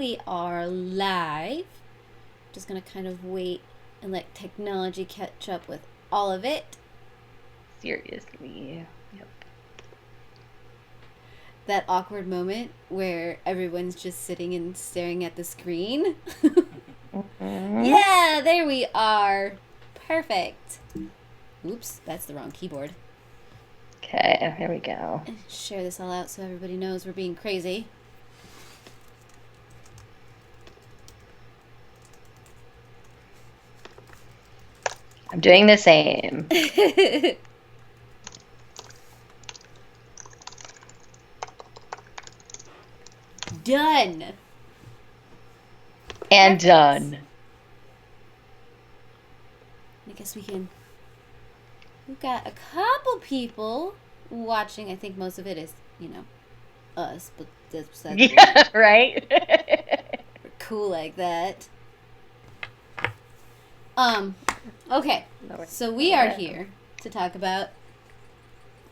We are live. Just gonna kind of wait and let technology catch up with all of it. Seriously. Yep. That awkward moment where everyone's just sitting and staring at the screen. Mm-hmm. Yeah, there we are. Perfect. Oops, that's the wrong keyboard. Okay, here we go. Share this all out so everybody knows we're being crazy. I'm doing the same. Done. And Perfect. done. I guess we've got a couple people watching. I think most of it is, us, but that's Yeah, right? we're cool like that. Okay. So we are here to talk about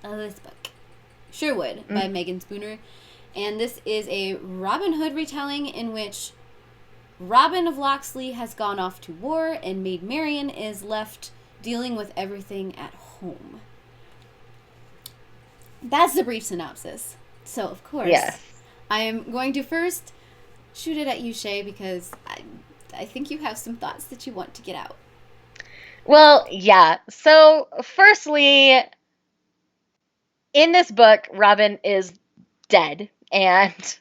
this book, Sherwood, by Meagan Spooner. And this is a Robin Hood retelling in which Robin of Locksley has gone off to war and Maid Marian is left dealing with everything at home. That's the brief synopsis. So, of course, Yes. I am going to first shoot it at you, Shae, because I think you have some thoughts that you want to get out. Well, yeah. So, firstly, in this book, Robin is dead, and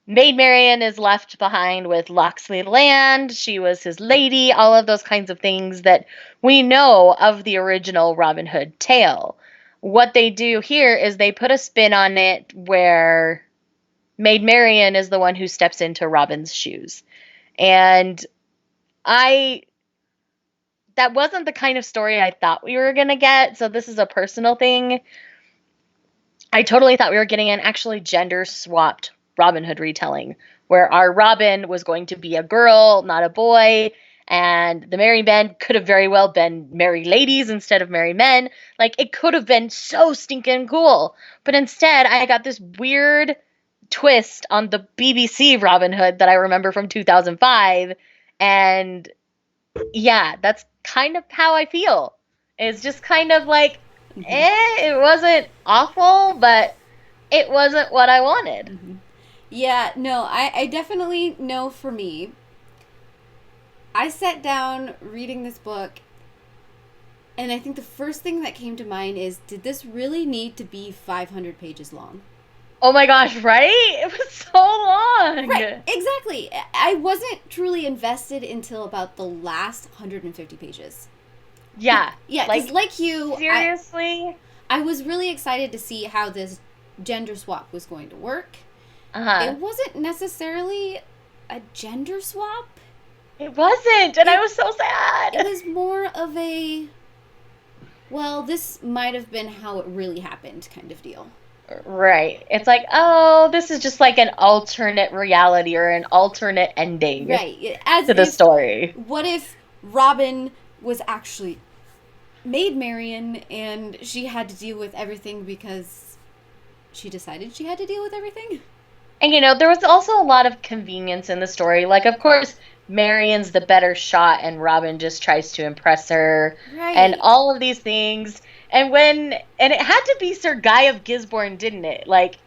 Maid Marian is left behind with Locksley land. She was his lady, all of those kinds of things that we know of the original Robin Hood tale. What they do here is they put a spin on it where Maid Marian is the one who steps into Robin's shoes. And that wasn't the kind of story I thought we were going to get, so this is a personal thing. I totally thought we were getting an actually gender swapped Robin Hood retelling where our Robin was going to be a girl, not a boy, and the merry men could have very well been merry ladies instead of merry men. Like, it could have been so stinking cool. But instead, I got this weird twist on the BBC Robin Hood that I remember from 2005, and yeah, that's kind of how I feel. It's just kind of like, it wasn't awful, but it wasn't what I wanted. Yeah, no, I definitely know for me. I sat down reading this book, and I think the first thing that came to mind is, did this really need to be 500 pages long? Oh my gosh, right? It was so long. Right, exactly. I wasn't truly invested until about the last 150 pages. Yeah. Yeah, because like you, seriously? I was really excited to see how this gender swap was going to work. Uh-huh. It wasn't necessarily a gender swap. It wasn't, and I was so sad. It was more of a, well, this might have been how it really happened kind of deal. Right. It's like, oh, this is just like an alternate reality or an alternate ending right. to the story. What if Robin was actually Maid Marian and she had to deal with everything because she decided she had to deal with everything? And, there was also a lot of convenience in the story. Like, of course, Marian's the better shot and Robin just tries to impress her. Right. And all of these things. And it had to be Sir Guy of Gisborne, didn't it? Like,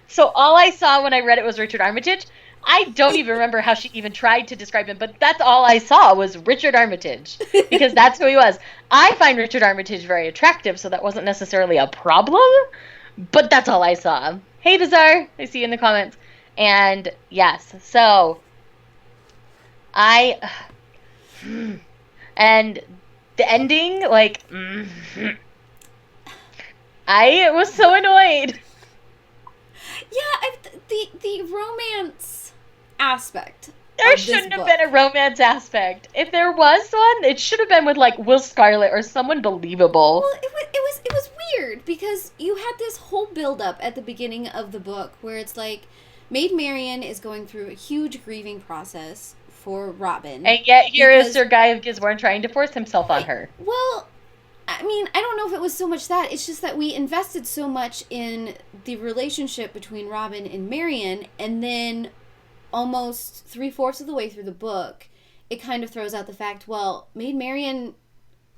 so all I saw when I read it was Richard Armitage. I don't even remember how she even tried to describe him, but that's all I saw was Richard Armitage, because that's who he was. I find Richard Armitage very attractive, so that wasn't necessarily a problem, but that's all I saw. Hey, Desire, I see you in the comments. And yes, so and the ending, like, I was so annoyed. Yeah, the romance aspect. There shouldn't have been a romance aspect. If there was one, it should have been with, like, Will Scarlet or someone believable. Well, it was weird because you had this whole build-up at the beginning of the book where it's like Maid Marian is going through a huge grieving process for Robin. And yet here is Sir Guy of Gisborne trying to force himself on her. Well, I mean, I don't know if it was so much that. It's just that we invested so much in the relationship between Robin and Marian, and then almost 3/4 of the way through the book, it kind of throws out the fact, well, Maid Marian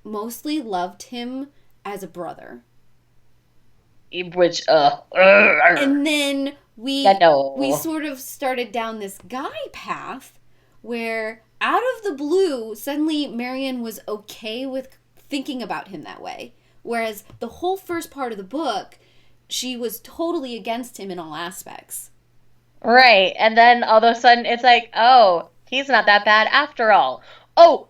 mostly loved him as a brother. Which, And then we no. sort of started down this guy path where out of the blue, suddenly Marian was okay with thinking about him that way. Whereas the whole first part of the book, she was totally against him in all aspects. Right. And then all of a sudden it's like, oh, he's not that bad after all. Oh,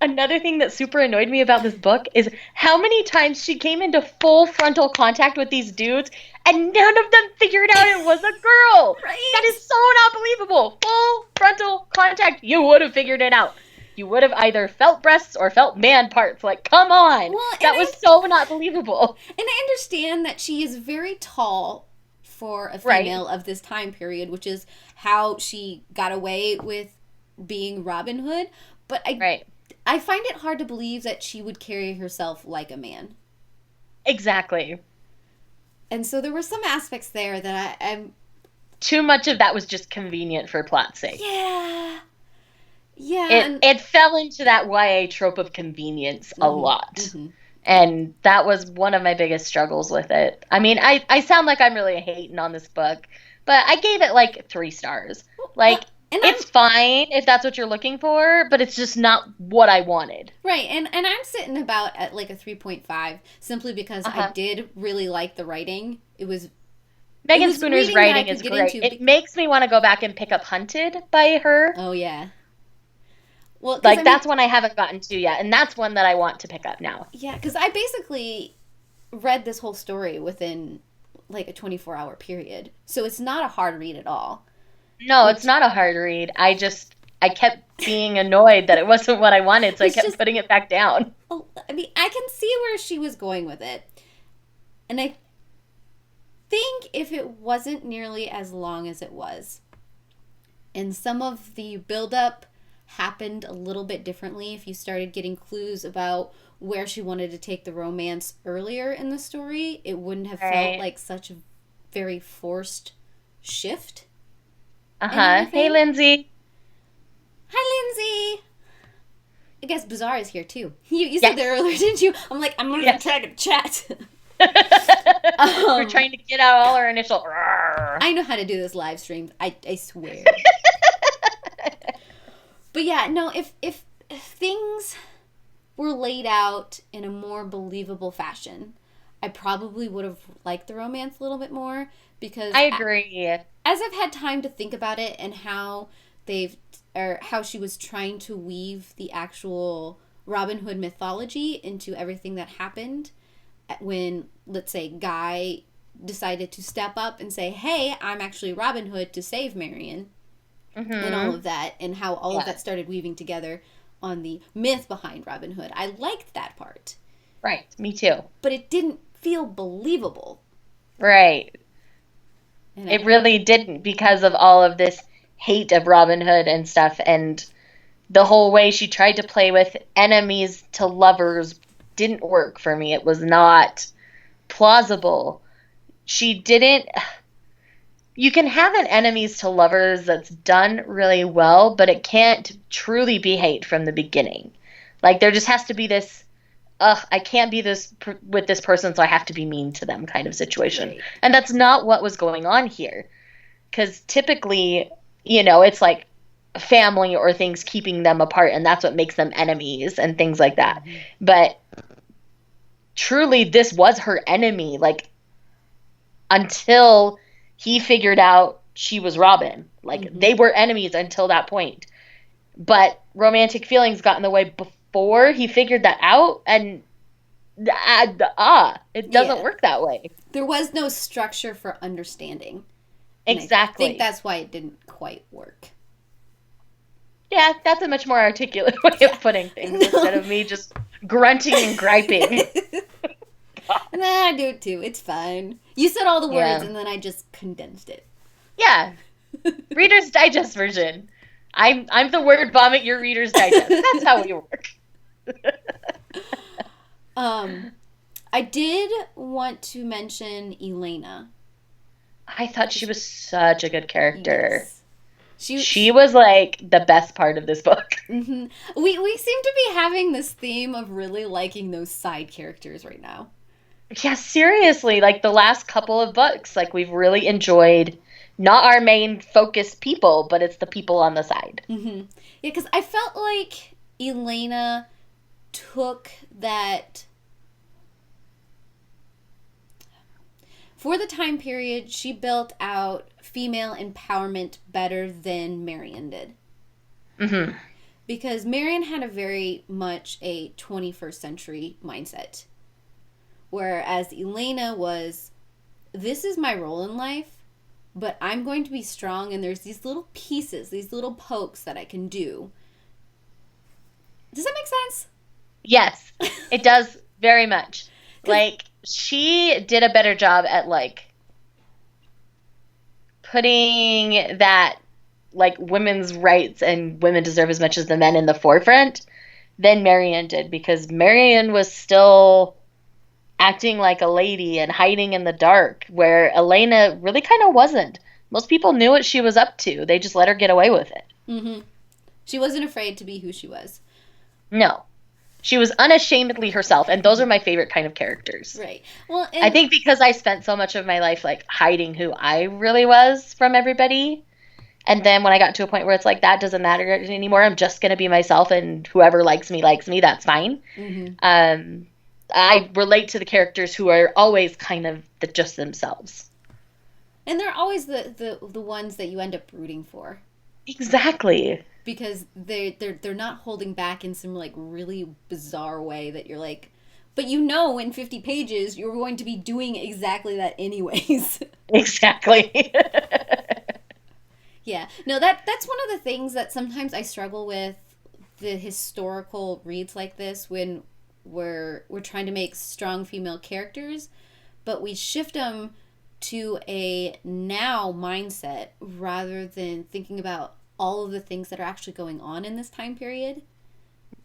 another thing that super annoyed me about this book is how many times she came into full frontal contact with these dudes and none of them figured out it was a girl. Right? That is so not believable. Full frontal contact. You would have figured it out. You would have either felt breasts or felt man parts. Like, come on. Well, that was so not believable. And I understand that she is very tall for a female of this time period, which is how she got away with being Robin Hood. But I find it hard to believe that she would carry herself like a man. Exactly. And so there were some aspects there that I'm... Too much of that was just convenient for plot's sake. Yeah. Yeah. It fell into that YA trope of convenience a lot. Mm-hmm. And that was one of my biggest struggles with it. I mean, I sound like I'm really hating on this book, but I gave it like 3 stars. Like... it's fine if that's what you're looking for, but it's just not what I wanted. Right, and I'm sitting about at like a 3.5 simply because I did really like the writing. It was... Megan Spooner's writing is great. It makes me want to go back and pick up Hunted by her. Oh, yeah. Well, like, that's one I haven't gotten to yet, and that's one that I want to pick up now. Yeah, because I basically read this whole story within like a 24-hour period, so it's not a hard read at all. No, it's not a hard read. I kept being annoyed that it wasn't what I wanted, so I kept putting it back down. Oh, I mean, I can see where she was going with it. And I think if it wasn't nearly as long as it was, and some of the build-up happened a little bit differently, if you started getting clues about where she wanted to take the romance earlier in the story, it wouldn't have felt like such a very forced shift. Hey, Lindsay. Hi, Lindsay. I guess Bazaar is here, too. You said that earlier, didn't you? I'm like, I'm going to try to chat. We're trying to get out all our initial... I know how to do this live stream. I swear. But yeah, no, if things were laid out in a more believable fashion, I probably would have liked the romance a little bit more because... I agree. As I've had time to think about it and how how she was trying to weave the actual Robin Hood mythology into everything that happened when, let's say, Guy decided to step up and say, hey, I'm actually Robin Hood to save Marian, and all of that, and how all of that started weaving together on the myth behind Robin Hood. I liked that part. Right, me too. But it didn't feel believable. Right. And it really didn't because of all of this hate of Robin Hood and stuff, and the whole way she tried to play with enemies to lovers didn't work for me. It was not plausible. She didn't... You can have an enemies to lovers that's done really well, but it can't truly be hate from the beginning. Like, there just has to be this, I can't be with this person, so I have to be mean to them kind of situation. Right. And that's not what was going on here. Because typically, it's like family or things keeping them apart, and that's what makes them enemies and things like that. Mm-hmm. But truly, this was her enemy, like, until he figured out she was Robin. Like, they were enemies until that point. But romantic feelings got in the way before he figured that out, and it doesn't work that way. There was no structure for understanding. Exactly. I think that's why it didn't quite work. Yeah, that's a much more articulate way of putting things instead of me just grunting and griping. Nah, I do it too. It's fine. You said all the words, and then I just condensed it. Yeah. Reader's Digest version. I'm the word vomit, your Reader's Digest. That's how we work. I did want to mention Elena. I thought she was such a good character. Yes. She was like the best part of this book. Mm-hmm. We seem to be having this theme of really liking those side characters right now. Yeah, seriously, like the last couple of books, like we've really enjoyed not our main focus people, but it's the people on the side. Mm-hmm. Yeah, because I felt like Elena took that. For the time period, she built out female empowerment better than Marion did. Mm-hmm. Because Marion had a very much a 21st century mindset. Whereas Elena was, this is my role in life, but I'm going to be strong, and there's these little pieces, these little pokes that I can do. Does that make sense? Yes, it does very much. Like, she did a better job at, like, putting that, like, women's rights and women deserve as much as the men in the forefront than Marion did, because Marion was still acting like a lady and hiding in the dark, where Elena really kind of wasn't. Most people knew what she was up to. They just let her get away with it. Mm-hmm. She wasn't afraid to be who she was. No. She was unashamedly herself, and those are my favorite kind of characters. Right. Well, I think because I spent so much of my life like hiding who I really was from everybody, and then when I got to a point where it's like that doesn't matter anymore, I'm just gonna be myself, and whoever likes me, that's fine. Mm-hmm. I relate to the characters who are always kind of just themselves. And they're always the ones that you end up rooting for. Exactly. Because they're not holding back in some like really bizarre way that you're like, but you know in 50 pages you're going to be doing exactly that anyways. Exactly. Yeah. No, that's one of the things that sometimes I struggle with the historical reads like this, when we're trying to make strong female characters, but we shift them to a now mindset rather than thinking about all of the things that are actually going on in this time period.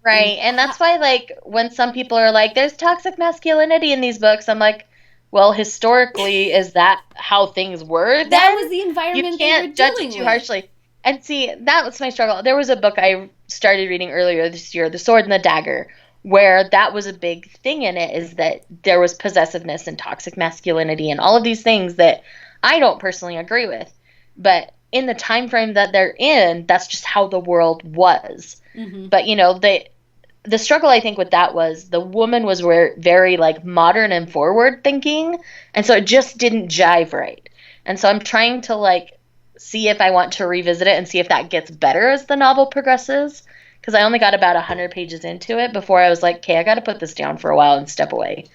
Right. And that's why, like, when some people are like, there's toxic masculinity in these books, I'm like, well, historically, is that how things were then? That was the environment they were dealing with. You can't judge it too harshly. And see, that was my struggle. There was a book I started reading earlier this year, The Sword and the Dagger, where that was a big thing in it, is that there was possessiveness and toxic masculinity and all of these things that I don't personally agree with. But in the time frame that they're in, that's just how the world was. Mm-hmm. But, you know, the struggle, I think, with that was the woman was very, like, modern and forward thinking, and so it just didn't jive right. And so I'm trying to, like, see if I want to revisit it and see if that gets better as the novel progresses, because I only got about 100 pages into it before I was like, okay, I got to put this down for a while and step away.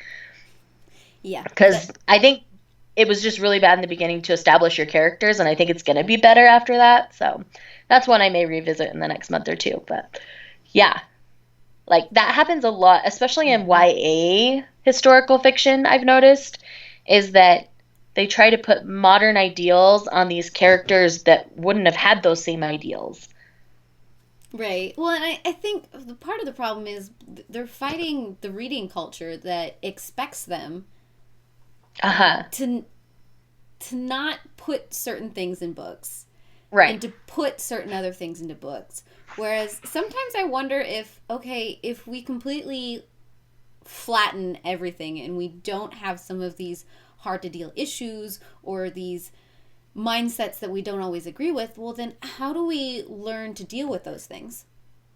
Yeah. Because I think it was just really bad in the beginning to establish your characters, and I think it's going to be better after that. So that's one I may revisit in the next month or two. But yeah, like that happens a lot, especially in YA historical fiction, I've noticed, is that they try to put modern ideals on these characters that wouldn't have had those same ideals. Right. Well, and I think the part of the problem is they're fighting the reading culture that expects them to not put certain things in books. Right. And to put certain other things into books. Whereas sometimes I wonder if we completely flatten everything and we don't have some of these hard to deal issues or these mindsets that we don't always agree with, well then how do we learn to deal with those things?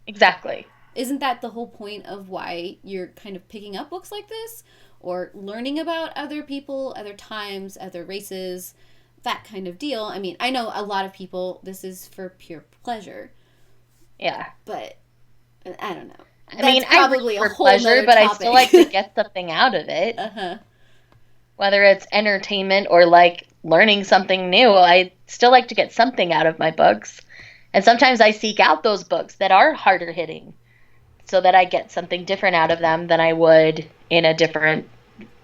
Exactly. Isn't that the whole point of why you're kind of picking up books like this? Or learning about other people, other times, other races, that kind of deal. I mean, I know a lot of people, this is for pure pleasure. Yeah. But, I don't know. I mean, probably I read for pleasure, but I still like to get something out of it. Uh-huh. Whether it's entertainment or, like, learning something new, I still like to get something out of my books. And sometimes I seek out those books that are harder hitting so that I get something different out of them than I would in a different,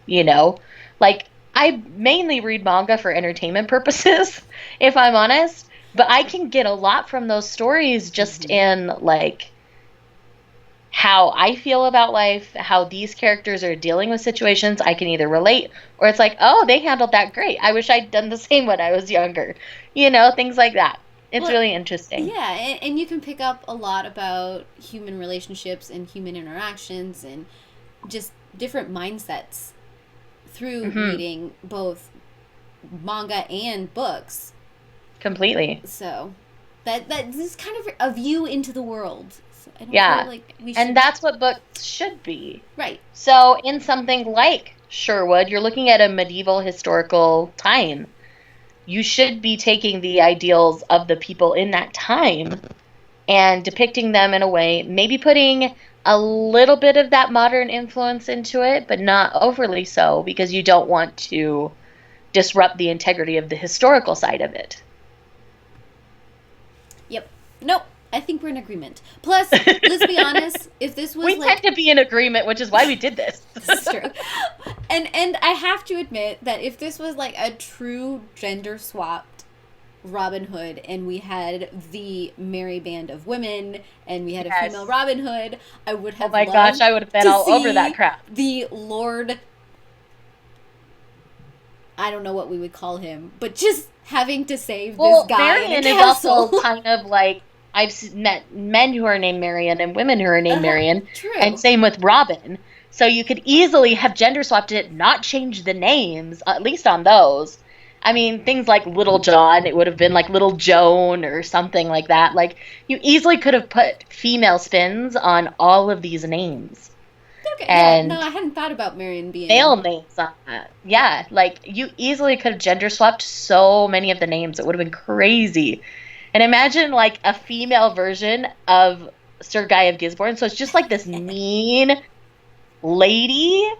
you know. Like, I mainly read manga for entertainment purposes, if I'm honest. But I can get a lot from those stories just in, like, how I feel about life, how these characters are dealing with situations. I can either relate, or it's like, oh, they handled that great. I wish I'd done the same when I was younger. You know, things like that. It's really interesting. Yeah, and you can pick up a lot about human relationships and human interactions and just different mindsets through reading both manga and books. Completely. So that this is kind of a view into the world. So I don't feel like we should... And that's what books should be. Right. So in something like Sherwood, you're looking at a medieval historical time. You should be taking the ideals of the people in that time and depicting them in a way, maybe putting a little bit of that modern influence into it, but not overly so, because you don't want to disrupt the integrity of the historical side of it. Yep. Nope. I think we're in agreement. Plus, let's be honest, if this was we tend to be in agreement, which is why we did this. This is true. And I have to admit that if this was like a true gender swapped Robin Hood and we had the merry band of women and we had a female Robin Hood, I would have loved gosh, I would have been all over that crap. The Lord, I don't know what we would call him, but just having to save this guy in a castle. Is also kind of like, I've met men who are named Marion and women who are named Marion. True. And same with Robin. So you could easily have gender swapped it, not change the names, at least on those. I mean, things like Little John, it would have been like Little Joan or something like that. Like, you easily could have put female spins on all of these names. Okay, and no, I hadn't thought about Marion being... male names on that. Yeah, like, you easily could have gender swapped so many of the names. It would have been crazy. And imagine, like, a female version of Sir Guy of Gisborne. So it's just, like, this mean lady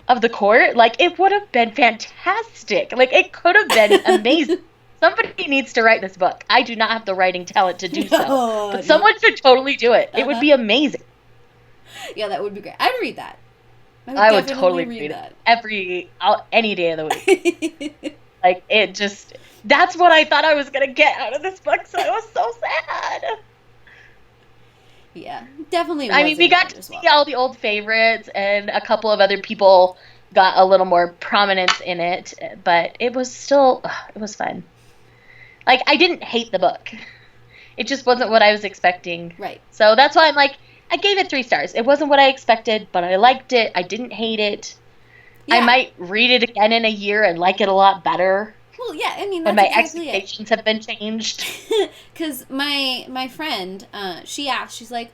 of the court. Like, it would have been fantastic. Like, it could have been amazing. Somebody needs to write this book. I do not have the writing talent to do so. But someone should totally do it. It would be amazing. Yeah, that would be great. I'd read that. I would totally read that. Any day of the week. Like, it just... That's what I thought I was going to get out of this book, so I was so sad. Yeah, definitely. I mean, we got to see all the old favorites, and a couple of other people got a little more prominence in it, but it was still, it was fun. Like, I didn't hate the book. It just wasn't what I was expecting. Right. So that's why I'm like, I gave it 3 stars. It wasn't what I expected, but I liked it. I didn't hate it. Yeah. I might read it again in a year and like it a lot better. Well, yeah, I mean, that's my expectations have been changed. Because my friend, she asked, she's like,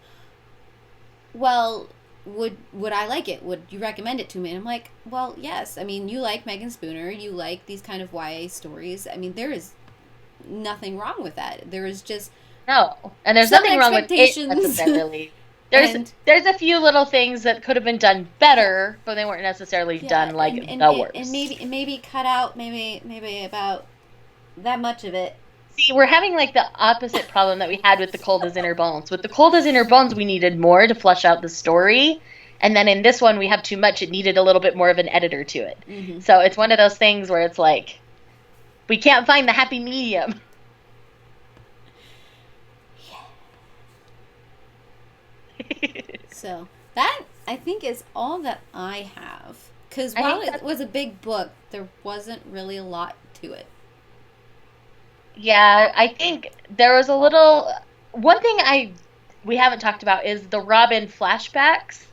well, would I like it? Would you recommend it to me? And I'm like, well, yes. I mean, you like Meagan Spooner. You like these kind of YA stories. I mean, there is nothing wrong with that. There is just... No. And there's nothing wrong with it necessarily. There's a few little things that could have been done better, but they weren't necessarily done like the worst. And maybe cut out maybe about that much of it. See, we're having like the opposite problem that we had with The Cold as Inner Bones. With The Cold as Inner Bones, we needed more to flesh out the story. And then in this one, we have too much. It needed a little bit more of an editor to it. Mm-hmm. So it's one of those things where it's like, we can't find the happy medium. So that, I think, is all that I have. Because while it was a big book, there wasn't really a lot to it. Yeah, I think there was a little... One thing we haven't talked about is the Robin flashbacks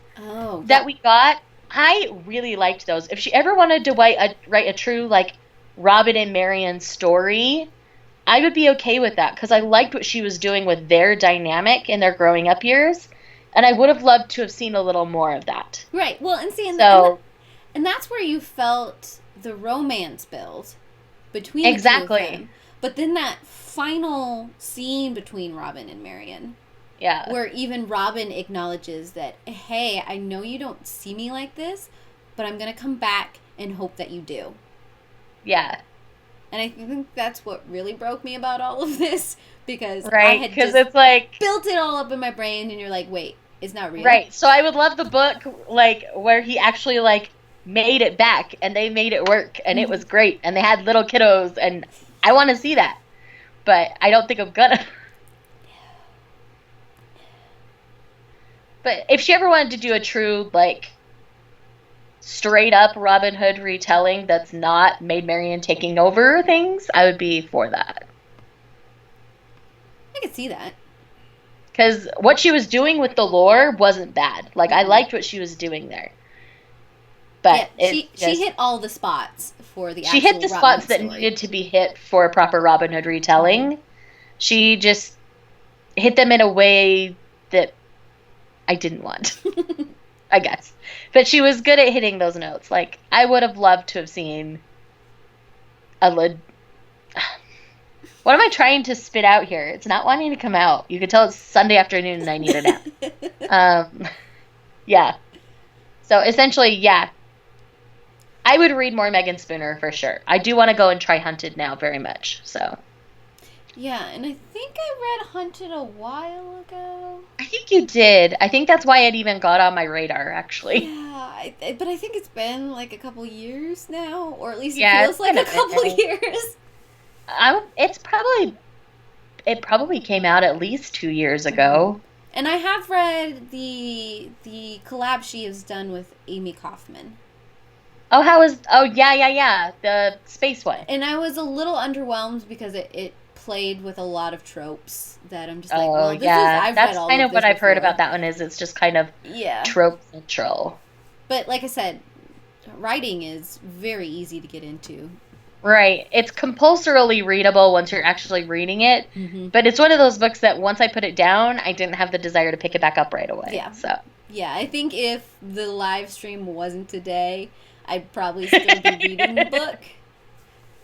that we got. I really liked those. If she ever wanted to write a true, like, Robin and Marion story, I would be okay with that. Because I liked what she was doing with their dynamic in their growing up years. And I would have loved to have seen a little more of that. Right. Well, and see, and that's where you felt the romance build between the two of them. But then that final scene between Robin and Marion, where even Robin acknowledges that, hey, I know you don't see me like this, but I'm going to come back and hope that you do. Yeah. And I think that's what really broke me about all of this, because I had just it's like built it all up in my brain, and you're like, wait, it's not real. Right. So I would love the book, like, where he actually, like, made it back, and they made it work, and it was great, and they had little kiddos, and I want to see that. But I don't think I'm gonna. But if she ever wanted to do a true, like, straight up Robin Hood retelling that's not Maid Marian taking over things, I would be for that. I could see that. Because what she was doing with the lore wasn't bad. Like, I liked what she was doing there. But yeah, she hit all the spots for the she actual hit the Robin spots Hood that story. needed to be hit for a proper Robin Hood retelling. She just hit them in a way that I didn't want, I guess. But she was good at hitting those notes. Like, I would have loved to have seen what am I trying to spit out here? It's not wanting to come out. You can tell it's Sunday afternoon and I need a nap. Yeah. So essentially, yeah. I would read more Meagan Spooner for sure. I do want to go and try Hunted now very much. So. Yeah, and I think I read Hunted a while ago. I think you did. I think that's why it even got on my radar, actually. Yeah, but I think it's been like a couple years now, or at least it feels like a couple years. It probably came out at least 2 years ago. And I have read the collab she has done with Amy Kaufman. Oh, yeah, the space one. And I was a little underwhelmed because it played with a lot of tropes that I'm just like, well, this yeah, is, that's kind of what I've heard about that one is it's just kind of trope central. But like I said, writing is very easy to get into. Right. It's compulsorily readable once you're actually reading it. Mm-hmm. But it's one of those books that once I put it down, I didn't have the desire to pick it back up right away. Yeah. So. Yeah, I think if the live stream wasn't today, I'd probably still be reading the book.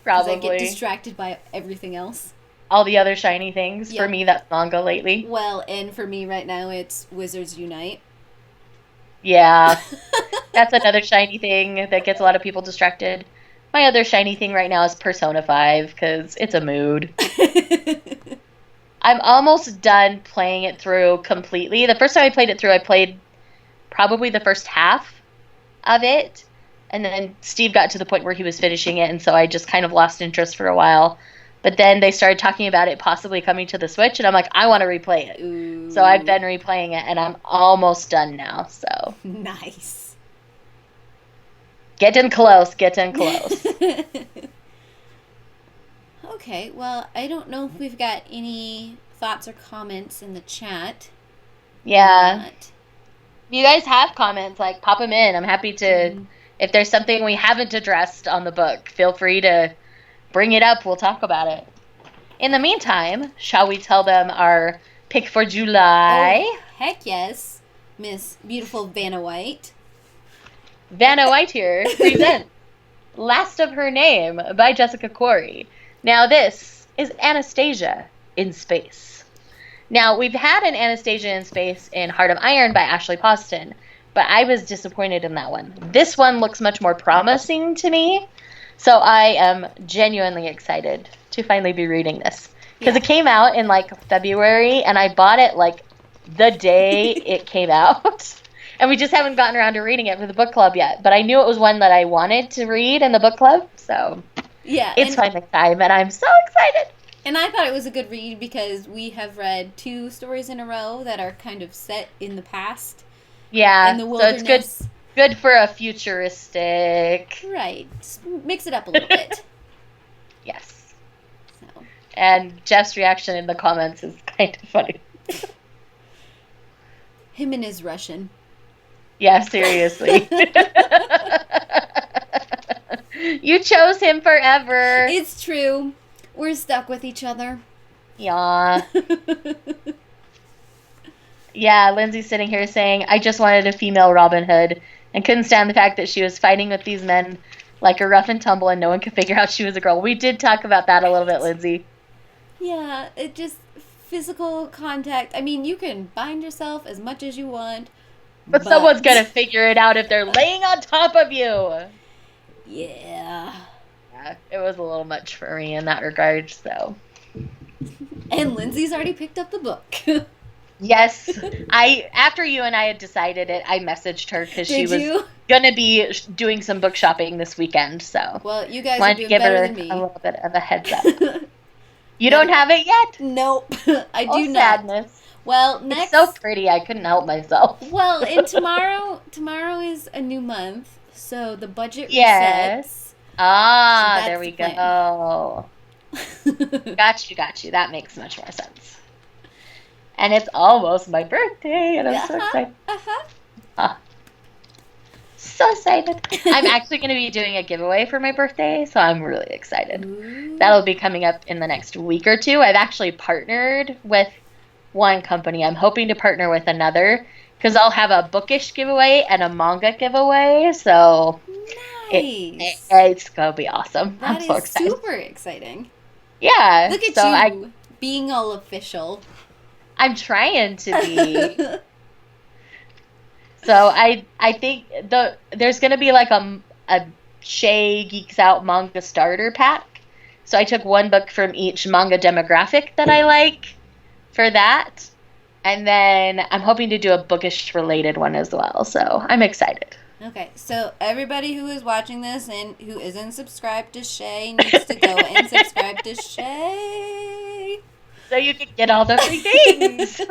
Probably. Because I get distracted by everything else. All the other shiny things. Yep. For me, that's manga lately. Well, and for me right now, it's Wizards Unite. Yeah. That's another shiny thing that gets a lot of people distracted. My other shiny thing right now is Persona 5, because it's a mood. I'm almost done playing it through completely. The first time I played it through, I played probably the first half of it. And then Steve got to the point where he was finishing it, and so I just kind of lost interest for a while. But then they started talking about it possibly coming to the Switch, and I'm like, I want to replay it. Ooh. So I've been replaying it, and I'm almost done now, so. Nice. Getting close. Okay, well, I don't know if we've got any thoughts or comments in the chat. Yeah. If you guys have comments, like, pop them in. I'm happy to, if there's something we haven't addressed on the book, feel free to bring it up. We'll talk about it. In the meantime, shall we tell them our pick for July? Oh, heck yes, Miss Beautiful Vanna White. Vanna White here presents Last of Her Name by Jessica Corey. Now this is Anastasia in Space. Now we've had an Anastasia in Space in Heart of Iron by Ashley Poston, but I was disappointed in that one. This one looks much more promising to me, so I am genuinely excited to finally be reading this. Because it came out in like February, and I bought it like the day it came out. And we just haven't gotten around to reading it for the book club yet. But I knew it was one that I wanted to read in the book club. So it's finally time, and I'm so excited. And I thought it was a good read because we have read 2 stories in a row that are kind of set in the past. Yeah, in the wilderness. So it's good for a futuristic. Right. Just mix it up a little bit. Yes. So. And Jeff's reaction in the comments is kind of funny. Him and his Russian. Yeah, seriously. You chose him forever. It's true. We're stuck with each other. Yeah. Yeah, Lindsay's sitting here saying, I just wanted a female Robin Hood and couldn't stand the fact that she was fighting with these men like a rough and tumble and no one could figure out she was a girl. We did talk about that a little bit, Lindsay. Yeah, it just... physical contact. I mean, you can bind yourself as much as you want. But someone's going to figure it out if they're laying on top of you. Yeah. Yeah, it was a little much for me in that regard, so. And Lindsay's already picked up the book. Yes. After you and I had decided it, I messaged her because she was going to be doing some book shopping this weekend, so. Well, you guys are doing better than me. A little bit of a heads up. You don't have it yet? Nope. I do not. Sadness. Well, next... It's so pretty, I couldn't help myself. Well, and tomorrow is a new month, so the budget resets. Ah, so there we go. Got you. That makes much more sense. And it's almost my birthday, and I'm so excited. So excited. I'm actually going to be doing a giveaway for my birthday, so I'm really excited. Ooh. That'll be coming up in the next week or two. I've actually partnered with one company. I'm hoping to partner with another because I'll have a bookish giveaway and a manga giveaway. So nice. It's going to be awesome. That I'm so excited. Super exciting. Yeah. Look at you being all official. I'm trying to be. So I think there's going to be like a Shae Geeks Out manga starter pack. So I took one book from each manga demographic that I like for that. And then I'm hoping to do a bookish related one as well. So I'm excited. Okay, so everybody who is watching this and who isn't subscribed to Shae needs to go and subscribe to Shae. So you can get all the free things.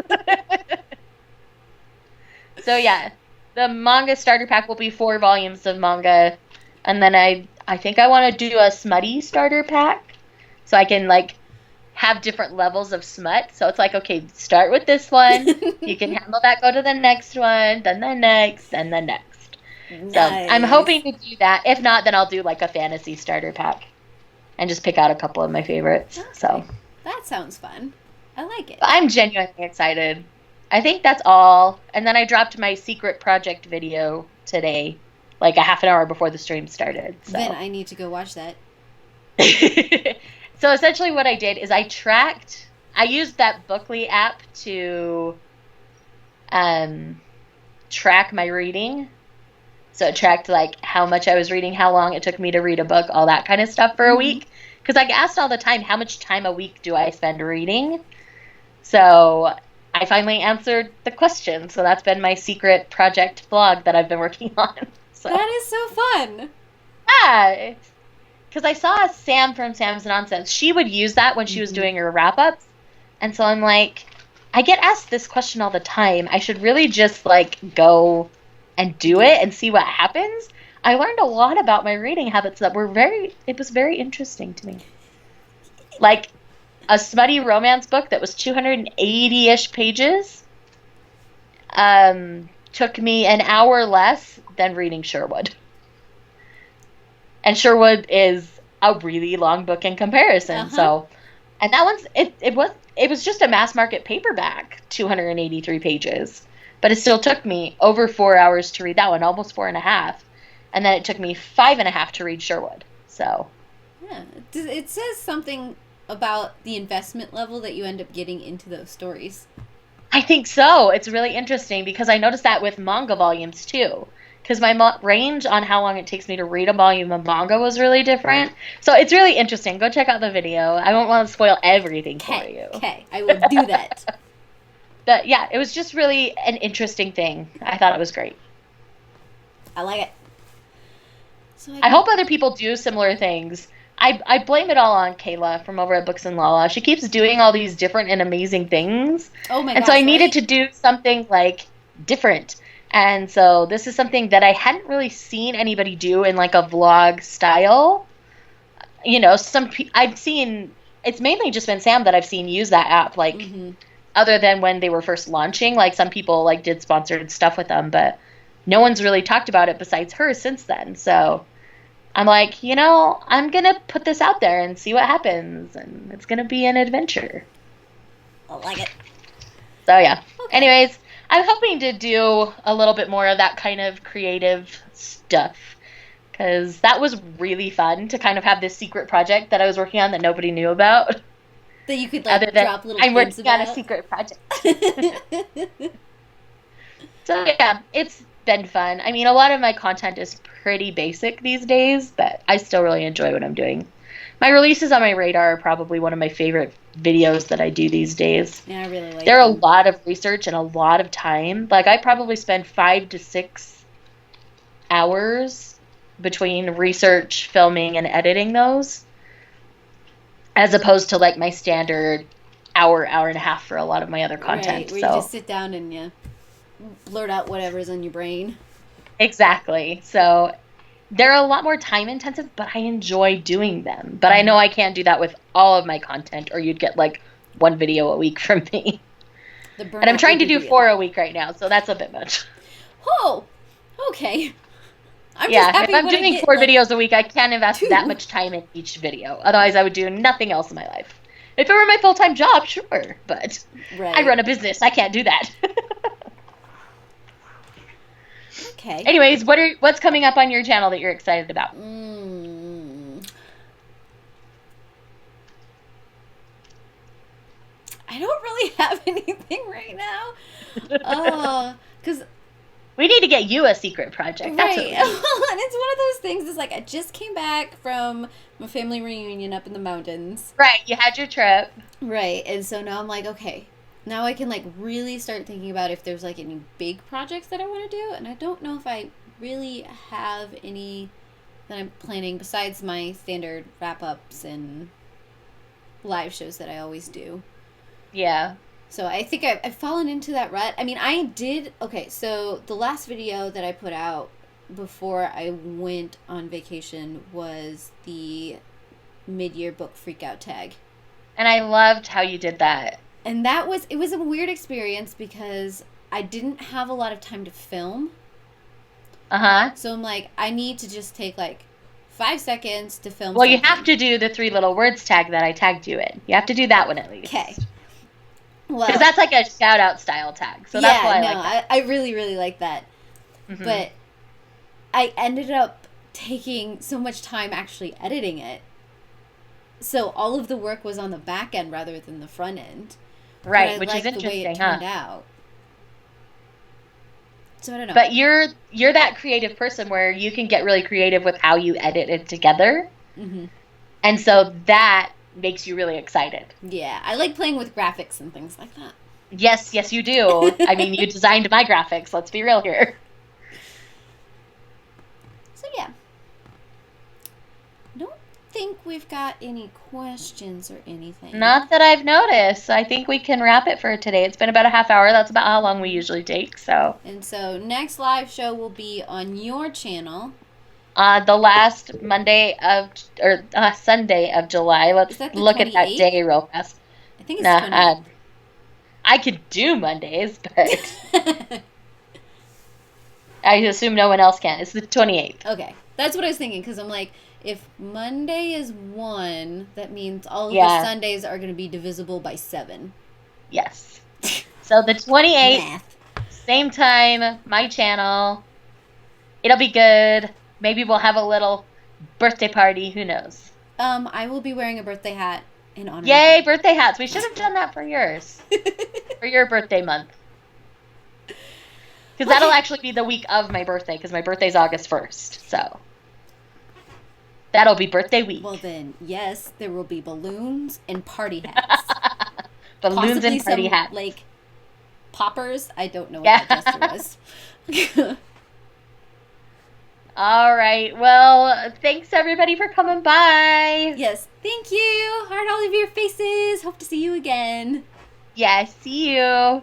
So yeah, the manga starter pack will be 4 volumes of manga. And then I think I want to do a smutty starter pack. So I can like have different levels of smut. So it's like, okay, start with this one. You can handle that, go to the next one, then the next, and the next. Nice. So I'm hoping to do that. If not, then I'll do like a fantasy starter pack and just pick out a couple of my favorites. Okay. So that sounds fun. I like it. But I'm genuinely excited. I think that's all. And then I dropped my secret project video today, like a half an hour before the stream started. So. Then I need to go watch that. So essentially what I did is I used that Bookly app to track my reading. So it tracked like how much I was reading, how long it took me to read a book, all that kind of stuff for a week. Because I get asked all the time, how much time a week do I spend reading? So I finally answered the question. So that's been my secret project blog that I've been working on. So. That is so fun. Yeah. Because I saw Sam from Sam's Nonsense. She would use that when she was doing her wrap-ups. And so I'm like, I get asked this question all the time. I should really just like go and do it and see what happens. I learned a lot about my reading habits that were it was very interesting to me. Like a smutty romance book that was 280-ish pages took me an hour less than reading Sherwood. And Sherwood is a really long book in comparison. So, and that one's it was just a mass market paperback, 283 pages. But it still took me over 4 hours to read that one, almost 4.5. And then it took me 5.5 to read Sherwood. So. Yeah. It says something about the investment level that you end up getting into those stories. I think so. It's really interesting because I noticed that with manga volumes too. Because my range on how long it takes me to read a volume of manga was really different. So it's really interesting. Go check out the video. I won't want to spoil everything for you. Okay, I will do that. But yeah, it was just really an interesting thing. I thought it was great. I like it. So I hope other people do similar things. I blame it all on Kayla from over at Books and Lala. She keeps doing all these different and amazing things. Oh my gosh, and so I needed to do something like different. And so this is something that I hadn't really seen anybody do in like a vlog style. You know, I've seen, it's mainly just been Sam that I've seen use that app, like other than when they were first launching. Like some people like did sponsored stuff with them, but no one's really talked about it besides her since then. So I'm like, you know, I'm going to put this out there and see what happens. And it's going to be an adventure. I like it. So yeah. Okay. Anyways, I'm hoping to do a little bit more of that kind of creative stuff. Because that was really fun to kind of have this secret project that I was working on that nobody knew about. That you could like drop little I'm hints working on about. a secret project. So yeah, it's been fun. I mean, a lot of my content is pretty basic these days, but I still really enjoy what I'm doing. My releases on my radar are probably one of my favorite videos that I do these days. Yeah, I really like They're them. a lot of research and a lot of time. Like, I probably spend 5 to 6 hours between research, filming, and editing those, as opposed to, like, my standard hour and a half for a lot of my other content. Right, where you just sit down and you blurt out whatever's in your brain. Exactly. So they're a lot more time intensive, but I enjoy doing them. But I know I can't do that with all of my content, or you'd get like one video a week from me. The And I'm burnout trying to would be do real. 4 a week right now, so that's a bit much. Oh, okay. I'm Yeah, just happy if I'm when I doing get, 4 like, videos a week, I can't invest 2. that much time in each video. Otherwise, I would do nothing else in my life. If it were my full-time job, sure, but Right. I run a business. I can't do that. Okay. Anyways, what's coming up on your channel that you're excited about? I don't really have anything right now. Because we need to get you a secret project. That's right. what we need. And it's one of those things. It's like I just came back from my family reunion up in the mountains. Right, you had your trip. Right, and so now I'm like, okay, now I can like really start thinking about if there's like any big projects that I want to do, and I don't know if I really have any that I'm planning besides my standard wrap ups and live shows that I always do. Yeah. So I think I've fallen into that rut. I mean, I did. Okay, so the last video that I put out before I went on vacation was the mid-year book freakout tag. And I loved how you did that. And it was a weird experience because I didn't have a lot of time to film. Uh-huh. So I'm like, I need to just take like 5 seconds to film. Well, something. you have to do the 3 little words tag that I tagged you in. You have to do that one at least. Okay. Well, because that's like a shout out style tag. So that's why I like that. I really, really like that. Mm-hmm. But I ended up taking so much time actually editing it. So all of the work was on the back end rather than the front end. Right, which is the way interesting, it turned out. So I don't know. But you're that creative person where you can get really creative with how you edit it together. Mm-hmm. And so that makes you really excited. Yeah, I like playing with graphics and things like that. Yes, you do. I mean, you designed my graphics. Let's be real here. So yeah. I don't think we've got any questions or anything. Not that I've noticed. I think we can wrap it for today. It's been about a half hour. That's about how long we usually take. And so next live show will be on your channel. The last Sunday of July. Let's look at that day real fast. I think it's 28th. I could do Mondays, but I assume no one else can. It's the 28th. Okay. That's what I was thinking, because I'm like, if Monday is 1, that means all of the Sundays are going to be divisible by 7. Yes. So the 28th, Math. same time, my channel. It'll be good. Maybe we'll have a little birthday party. Who knows? I will be wearing a birthday hat in honor. Yay, birthday hats. We should have done that for yours. For your birthday month. Because that'll actually be the week of my birthday, because my birthday's August 1st. So that'll be birthday week. Well then, yes, there will be balloons and party hats. Balloons Possibly and party some, hats. like, poppers. I don't know what that gesture was. All right. Well, thanks everybody for coming by. Yes, thank you. Heart all of your faces. Hope to see you again. Yeah, see you.